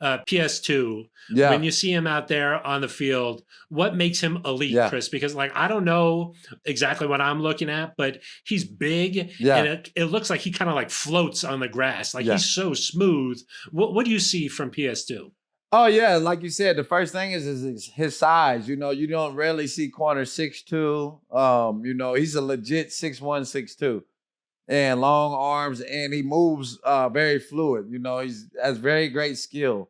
PS2, Yeah. when you see him out there on the field, what makes him elite, Yeah. Chris? Because like I don't know exactly what I'm looking at, but he's big, Yeah. and it looks like he kind of like floats on the grass. Like Yeah. he's so smooth. What do you see from PS2? Oh yeah, like you said, the first thing is his size. You know, you don't rarely see corner 6'2". You know, he's a legit 6'1", 6'2", and long arms, and he moves very fluid. You know, has very great skill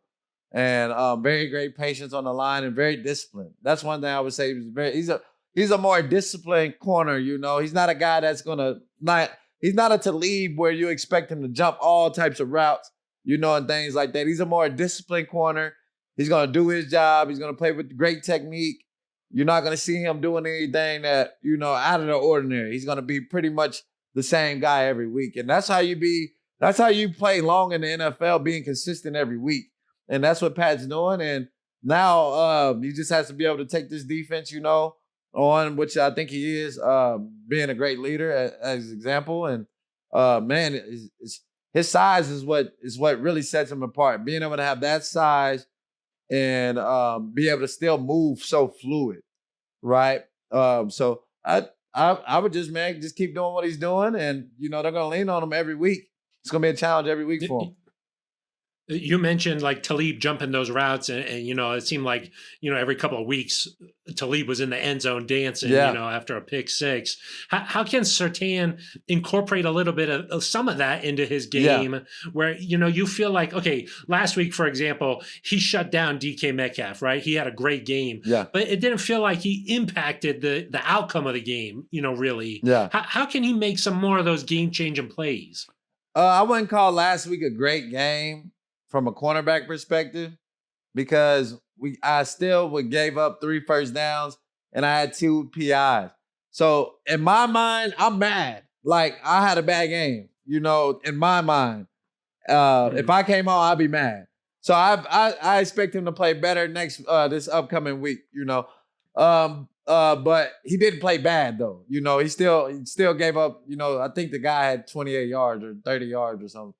and very great patience on the line and very disciplined. That's one thing I would say. He's a more disciplined corner. You know, he's not a guy that's he's not a Talib where you expect him to jump all types of routes, you know, and things like that. He's a more disciplined corner. He's going to do his job. He's going to play with great technique. You're not going to see him doing anything that, you know, out of the ordinary. He's going to be pretty much the same guy every week. And that's how you play long in the NFL, being consistent every week. And that's what Pat's doing. And now he just has to be able to take this defense, you know, on, which I think he is, being a great leader as example. And man, his size is what really sets him apart. Being able to have that size and be able to still move so fluid, right? So I would just keep doing what he's doing, and you know they're gonna lean on him every week. It's gonna be a challenge every week for him. You mentioned like Talib jumping those routes, and you know it seemed like every couple of weeks Talib was in the end zone dancing. Yeah. You know, after a pick six. How can Surtain incorporate a little bit of some of that into his game, where you feel like, okay, last week for example, he shut down DK Metcalf, right? He had a great game, but it didn't feel like he impacted the outcome of the game. Really. Yeah. How can he make some more of those game changing plays? I wouldn't call last week a great game from a cornerback perspective, because I still gave up 3 first downs and I had 2 PIs. So in my mind, I'm mad. Like I had a bad game, in my mind. If I came home, I'd be mad. So I expect him to play better this upcoming week, but he didn't play bad though. He still gave up, I think the guy had 28 yards or 30 yards or something.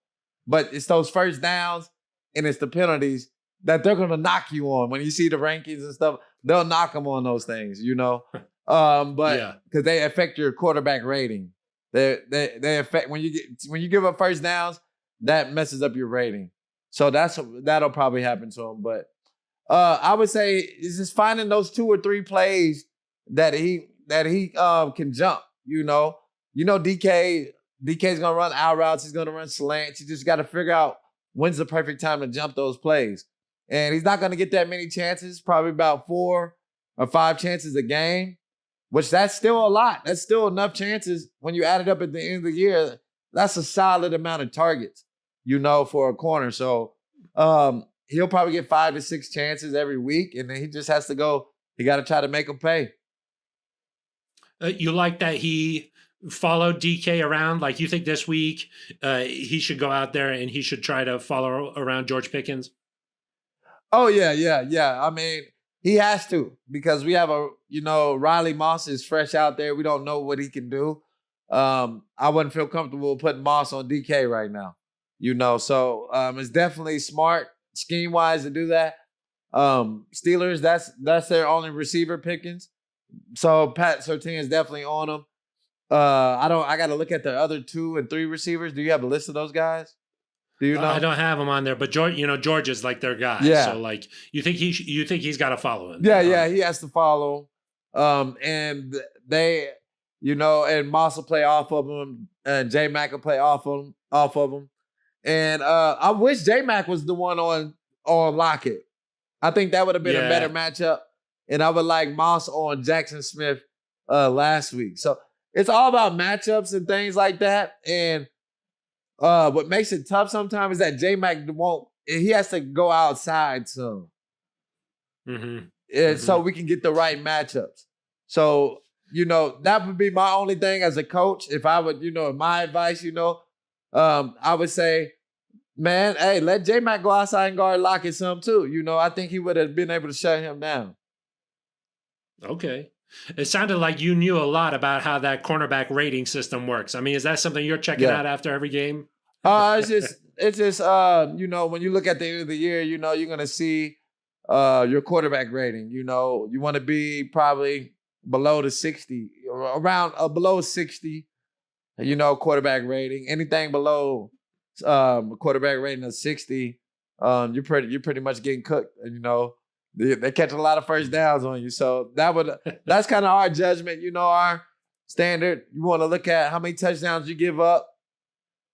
But it's those first downs and it's the penalties that they're going to knock you on. When you see the rankings and stuff, they'll knock them on those things, but because they affect your quarterback rating. They affect when you give up first downs, that messes up your rating. So that'll probably happen to him. But I would say it's just finding those 2 or 3 plays that he can jump. DK's gonna run out routes. He's gonna run slants. You just got to figure out when's the perfect time to jump those plays. And he's not gonna get that many chances. Probably about 4 or 5 chances a game, which that's still a lot. That's still enough chances when you add it up at the end of the year. That's a solid amount of targets, for a corner. So he'll probably get 5 to 6 chances every week, and then he just has to go. He got to try to make them pay. You like that he followed DK around? Like you think this week he should go out there and he should try to follow around George Pickens? Oh, yeah. I mean, he has to, because we have Riley Moss is fresh out there. We don't know what he can do. I wouldn't feel comfortable putting Moss on DK right now, So it's definitely smart scheme-wise to do that. Steelers, that's their only receiver, Pickens. So Pat Surtain is definitely on him. I got to look at the other 2 and 3 receivers. Do you have a list of those guys? Do you know? I don't have them on there, but George is like their guy. Yeah. So like, you think he's got to follow him? Yeah, he has to follow. And they, and Moss will play off of him, and J Mac will play off of him. And I wish J Mac was the one on Lockett. I think that would have been a better matchup. And I would like Moss on Jackson Smith last week. So it's all about matchups and things like that. And what makes it tough sometimes is that J-Mac he has to go outside some. So we can get the right matchups. So, that would be my only thing as a coach. If I would, my advice, I would say, man, hey, let J-Mac go outside and guard Lockett some too. I think he would have been able to shut him down. Okay. It sounded like you knew a lot about how that cornerback rating system works. I mean, is that something you're checking out after every game? It's just you know, when you look at the end of the year, you know, you're gonna see your quarterback rating. You know, you want to be probably below the 60, around below 60. You know, quarterback rating. Anything below quarterback rating of 60, you're pretty much getting cooked. And you know, they catch a lot of first downs on you. So that's kind of our judgment. You know, our standard. You want to look at how many touchdowns you give up,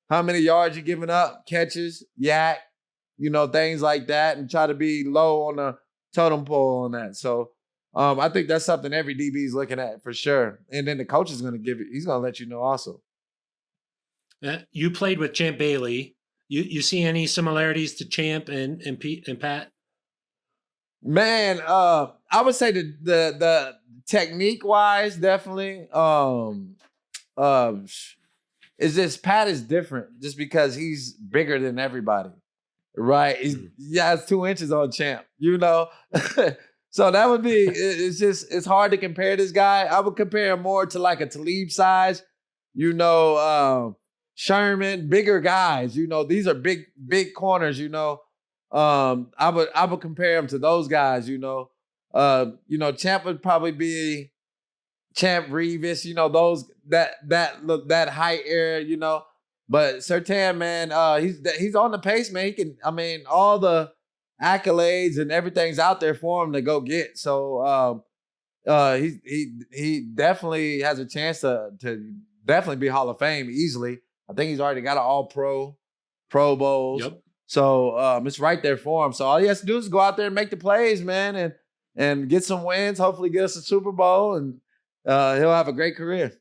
how many yards you're giving up, catches, yak, you know, things like that, and try to be low on the totem pole on that. So I think that's something every DB is looking at for sure. And then the coach is going to give it. He's going to let you know also. You played with Champ Bailey. You see any similarities to Champ and Pete and Pat? Man, I would say the technique wise, definitely. Is just Pat is different just because he's bigger than everybody, right? He has 2 inches on Champ, you know. So that would be. It's hard to compare this guy. I would compare him more to like a Talib size, you know. Sherman, bigger guys, you know, these are big corners, you know. I would compare him to those guys, you know. Champ would probably be Champ Revis, you know, those that height area, you know. But Surtain, man, he's on the pace, man. He can, I mean, all the accolades and everything's out there for him to go get. So he definitely has a chance to definitely be Hall of Fame easily. I think he's already got an All-Pro, Pro Bowls. Yep. So it's right there for him. So all he has to do is go out there and make the plays, man, and get some wins. Hopefully get us a Super Bowl, and he'll have a great career.